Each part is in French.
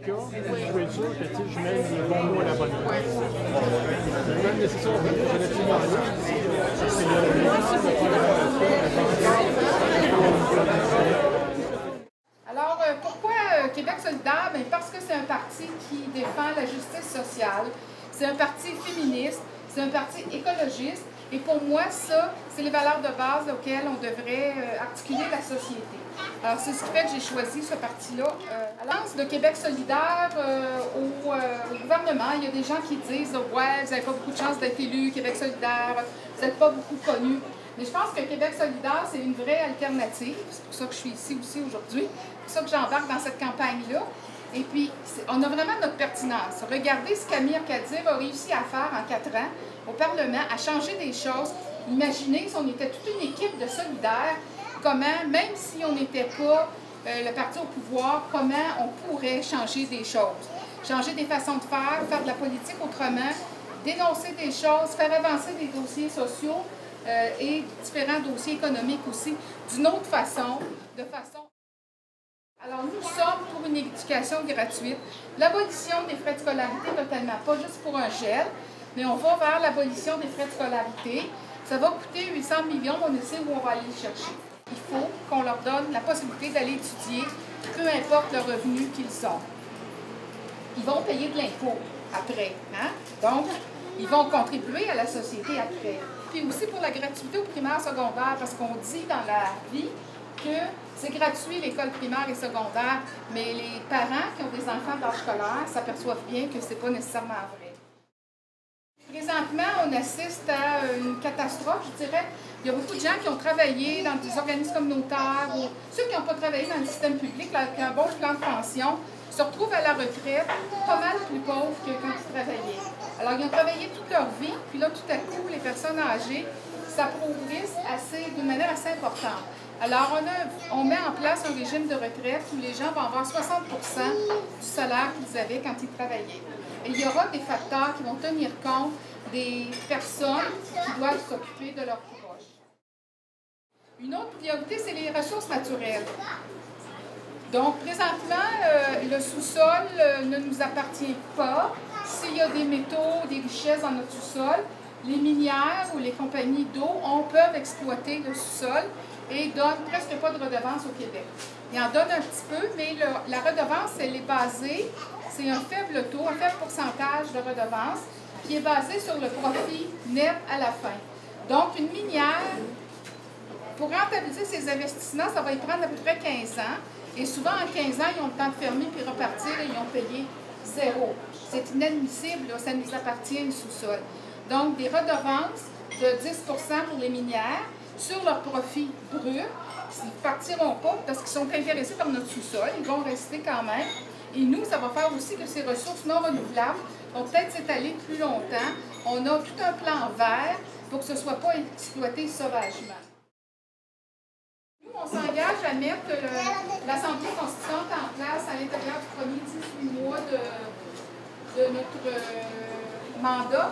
cas, je veux être sûr que je mets le bon mot à la bonne place. C'est même nécessaire de relativement rien. C'est Alors, pourquoi Québec solidaire? Bien, parce que c'est un parti qui défend la justice sociale, c'est un parti féministe, c'est un parti écologiste, et pour moi, ça, c'est les valeurs de base auxquelles on devrait articuler la société. Alors, c'est ce qui fait que j'ai choisi ce parti-là. À l'Alliance de Québec solidaire, au gouvernement, il y a des gens qui disent « Ouais, vous n'avez pas beaucoup de chance d'être élu, Québec solidaire, vous n'êtes pas beaucoup connu. » Mais je pense que Québec solidaire, c'est une vraie alternative. C'est pour ça que je suis ici aussi aujourd'hui. C'est pour ça que j'embarque dans cette campagne-là. Et puis, on a vraiment notre pertinence. Regardez ce qu'Amir Kadir a réussi à faire en 4 ans au Parlement, à changer des choses. Imaginez si on était toute une équipe de solidaires, comment, même si on n'était pas le parti au pouvoir, comment on pourrait changer des choses. Changer des façons de faire de la politique autrement, dénoncer des choses, faire avancer des dossiers sociaux et différents dossiers économiques aussi, d'une autre façon, Alors, nous sommes pour une éducation gratuite, l'abolition des frais de scolarité totalement, pas juste pour un gel, mais on va vers l'abolition des frais de scolarité. Ça va coûter 800 millions, on sait où on va aller les chercher. Il faut qu'on leur donne la possibilité d'aller étudier, peu importe le revenu qu'ils ont. Ils vont payer de l'impôt après, hein? Donc, ils vont contribuer à la société après. Puis aussi pour la gratuité au primaire secondaire, parce qu'on dit dans la vie que c'est gratuit l'école primaire et secondaire, mais les parents qui ont des enfants d'âge scolaire s'aperçoivent bien que ce n'est pas nécessairement vrai. Présentement, on assiste à une catastrophe, je dirais. Il y a beaucoup de gens qui ont travaillé dans des organismes communautaires ou ceux qui n'ont pas travaillé dans le système public, avec un bon plan de pension, se retrouvent à la retraite pas mal plus pauvres que quand ils travaillaient. Alors, ils ont travaillé toute leur vie, puis là, tout à coup, les personnes âgées s'appauvrissent d'une manière assez importante. Alors, on met en place un régime de retraite où les gens vont avoir 60% du salaire qu'ils avaient quand ils travaillaient. Et il y aura des facteurs qui vont tenir compte des personnes qui doivent s'occuper de leurs proches. Une autre priorité, c'est les ressources naturelles. Donc, présentement, le sous-sol ne nous appartient pas. S'il y a des métaux, des richesses dans notre sous-sol, les minières ou les compagnies d'eau peuvent exploiter le sous-sol et ne donnent presque pas de redevance au Québec. Ils en donnent un petit peu, mais la redevance, elle est basée, c'est un faible taux, un faible pourcentage de redevance qui est basé sur le profit net à la fin. Donc, une minière, pour rentabiliser ses investissements, ça va y prendre à peu près 15 ans. Et souvent, en 15 ans, ils ont le temps de fermer puis repartir et ils ont payé zéro. C'est inadmissible, là, ça nous appartient le sous-sol. Donc, des redevances de 10 pour les minières sur leur profit brut. Ils ne partiront pas parce qu'ils sont intéressés par notre sous-sol. Ils vont rester quand même. Et nous, ça va faire aussi que ces ressources non renouvelables vont peut-être s'étaler plus longtemps. On a tout un plan vert pour que ce ne soit pas exploité sauvagement. Nous, on s'engage à mettre l'Assemblée constituante en place à l'intérieur du premier 18 mois de notre mandat,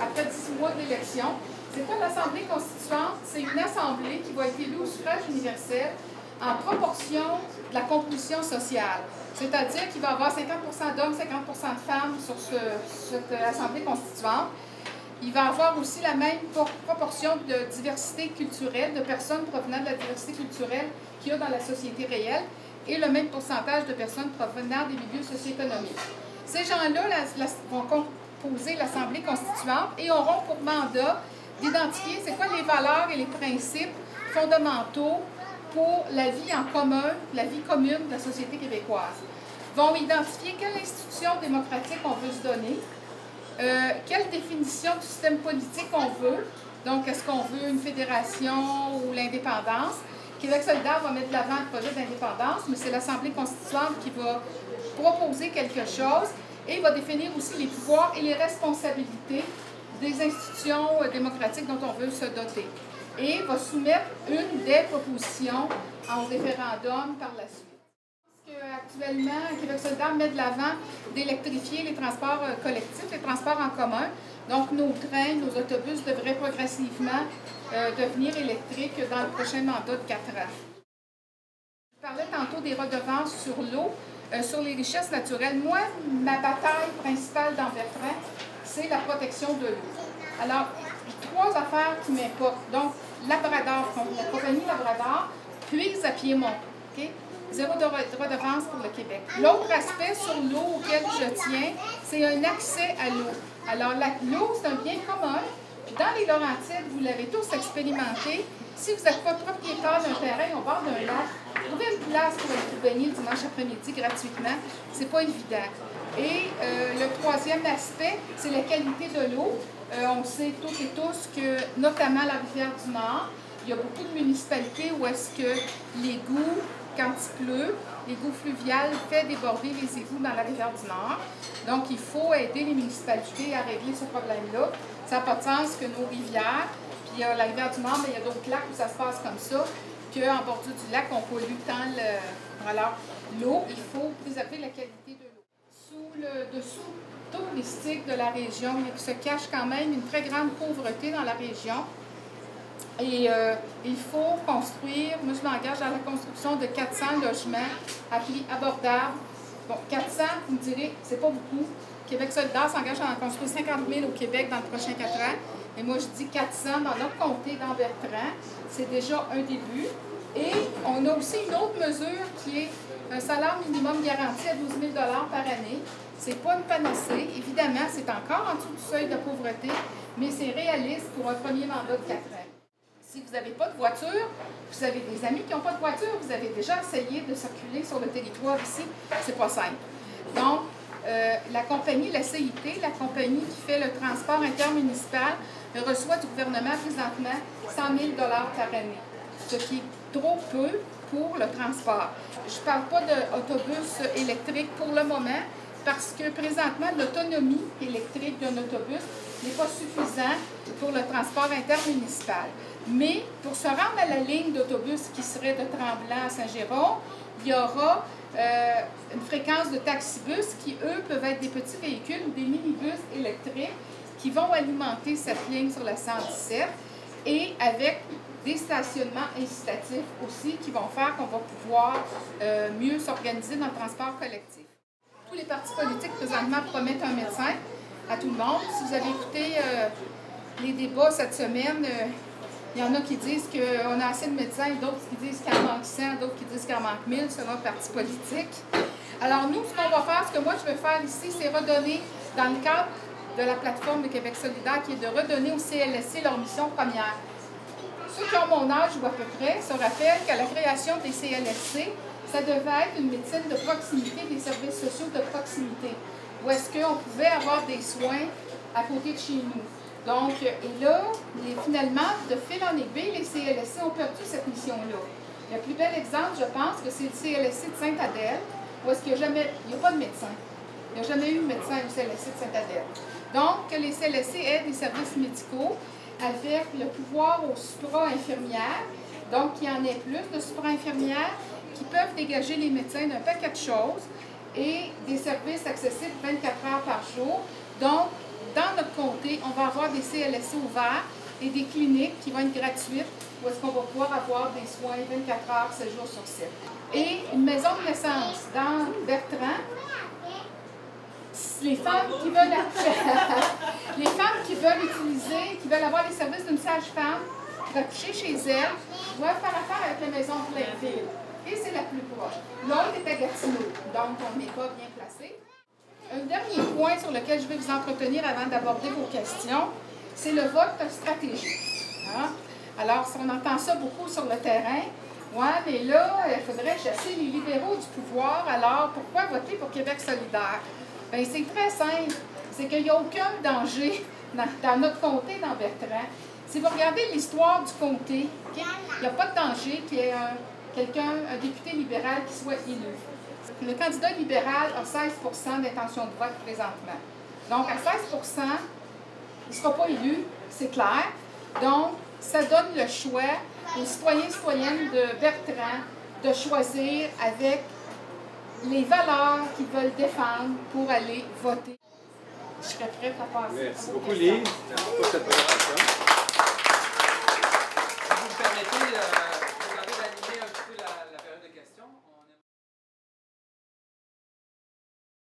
après 18 mois d'élection. C'est quoi l'Assemblée constituante? C'est une assemblée qui va être élue au suffrage universel en proportion de la composition sociale. C'est-à-dire qu'il va y avoir 50% d'hommes, 50% de femmes sur cette assemblée constituante. Il va y avoir aussi la même proportion de diversité culturelle, de personnes provenant de la diversité culturelle qu'il y a dans la société réelle, et le même pourcentage de personnes provenant des milieux socio-économiques. Ces gens-là vont composer l'Assemblée constituante et auront pour mandat d'identifier c'est quoi les valeurs et les principes fondamentaux pour la vie en commun, la vie commune de la société québécoise. Ils vont identifier quelle institution démocratique on veut se donner, quelle définition du système politique on veut. Donc, est-ce qu'on veut une fédération ou l'indépendance? Québec solidaire va mettre de l'avant le projet d'indépendance, mais c'est l'Assemblée constituante qui va proposer quelque chose et va définir aussi les pouvoirs et les responsabilités des institutions démocratiques dont on veut se doter. Et va soumettre une des propositions en référendum par la suite. Actuellement, Québec solidaire met de l'avant d'électrifier les transports collectifs, les transports en commun. Donc, nos trains, nos autobus devraient progressivement devenir électriques dans le prochain mandat de 4 ans. Je parlais tantôt des redevances sur l'eau. sur les richesses naturelles. Moi, ma bataille principale dans Bertrand, c'est la protection de l'eau. Alors, 3 affaires qui m'importent. Donc, Labrador, la compagnie Labrador, puise à Piémont. Okay? 0 de redevance pour le Québec. L'autre aspect sur l'eau auquel je tiens, c'est un accès à l'eau. Alors, l'eau, c'est un bien commun. Puis dans les Laurentides, vous l'avez tous expérimenté. Si vous n'êtes pas propriétaire d'un terrain au bord d'un lac, trouver une place pour aller vous baigner le dimanche après-midi gratuitement, c'est pas évident. Et le 3e aspect, c'est la qualité de l'eau. On sait toutes et tous que, notamment la Rivière-du-Nord, il y a beaucoup de municipalités où est-ce que l'égout, quand il pleut, l'égout fluvial fait déborder les égouts dans la Rivière-du-Nord. Donc, il faut aider les municipalités à régler ce problème-là. Ça n'a pas de sens que nos rivières, puis la Rivière-du-Nord, mais il y a d'autres lacs où ça se passe comme ça, qu'en bordure du lac, on pollue tant le... Alors, l'eau, il faut préserver la qualité de l'eau. Sous le dessous touristique de la région, il se cache quand même une très grande pauvreté dans la région. Et il faut construire, moi je m'engage dans la construction de 400 logements à prix abordable. Bon, 400, vous me direz, c'est pas beaucoup. Québec solidaire s'engage à en construire 50 000 au Québec dans les prochains 4 ans. Et moi je dis 400 dans notre comté, dans Bertrand. C'est déjà un début. Et on a aussi une autre mesure qui est un salaire minimum garanti à 12 000 par année. C'est pas une panacée. Évidemment, c'est encore en dessous du seuil de pauvreté, mais c'est réaliste pour un premier mandat de 4 ans. Si vous n'avez pas de voiture, vous avez des amis qui n'ont pas de voiture, vous avez déjà essayé de circuler sur le territoire ici, c'est pas simple. Donc, la compagnie, la CIT, la compagnie qui fait le transport intermunicipal, reçoit du gouvernement présentement 100 000 par année, ce qui est trop peu pour le transport. Je ne parle pas d'autobus électrique pour le moment, parce que présentement, l'autonomie électrique d'un autobus n'est pas suffisante pour le transport intermunicipal. Mais pour se rendre à la ligne d'autobus qui serait de Tremblant à Saint-Jérôme, il y aura une fréquence de taxibus qui, eux, peuvent être des petits véhicules ou des minibus électriques qui vont alimenter cette ligne sur la 117 et avec des stationnements incitatifs aussi qui vont faire qu'on va pouvoir mieux s'organiser dans le transport collectif. Tous les partis politiques présentement promettent un médecin à tout le monde. Si vous avez écouté les débats cette semaine, il y en a qui disent qu'on a assez de médecins, d'autres qui disent qu'il en manque 100, d'autres qui disent qu'il en manque 1000 selon le parti politique. Alors nous, ce qu'on va faire, ce que moi je veux faire ici, c'est redonner, dans le cadre de la plateforme de Québec solidaire, qui est de redonner au CLSC leur mission première. Ceux qui ont mon âge ou à peu près se rappellent qu'à la création des CLSC, ça devait être une médecine de proximité, des services sociaux de proximité, où est-ce qu'on pouvait avoir des soins à côté de chez nous. Donc, et là, finalement, de fil en aiguille, les CLSC ont perdu cette mission-là. Le plus bel exemple, je pense, que c'est le CLSC de Sainte-Adèle, où est-ce qu'il n'y a pas de médecin. Il n'y a jamais eu de médecin au CLSC de Sainte-Adèle. Donc, que les CLSC aient des services médicaux avec le pouvoir aux supra-infirmières, donc qu'il y en ait plus de supra-infirmières qui peuvent dégager les médecins d'un paquet de choses et des services accessibles 24 heures par jour. Donc, dans notre comté, on va avoir des CLSC ouverts et des cliniques qui vont être gratuites où est-ce qu'on va pouvoir avoir des soins 24 heures, 7 jours sur 7. Et une maison de naissance dans Bertrand, les femmes qui veulent les femmes qui veulent utiliser, qui veulent avoir les services d'une sage-femme pour accoucher chez elles, doivent faire affaire avec la maison de Blainville. Et c'est la plus proche. L'autre est à Gatineau, donc on n'est pas bien placé. Un dernier point sur lequel je vais vous entretenir avant d'aborder vos questions, c'est le vote stratégique. Hein? Alors, on entend ça beaucoup sur le terrain. Ouais, mais là, il faudrait chasser les libéraux du pouvoir. Alors, pourquoi voter pour Québec solidaire? Bien, c'est très simple. C'est qu'il n'y a aucun danger dans notre comté, dans Bertrand. Si vous regardez l'histoire du comté, okay, il n'y a pas de danger qu'il y ait un député libéral qui soit élu. Le candidat libéral a 16 d'intention de vote présentement. Donc, à 16 il ne sera pas élu, c'est clair. Donc, ça donne le choix aux citoyens et citoyennes de Bertrand de choisir avec les valeurs qu'ils veulent défendre pour aller voter. Je serais prête à passer. Merci beaucoup, Lise. Merci pour cette présentation. Si vous me permettez,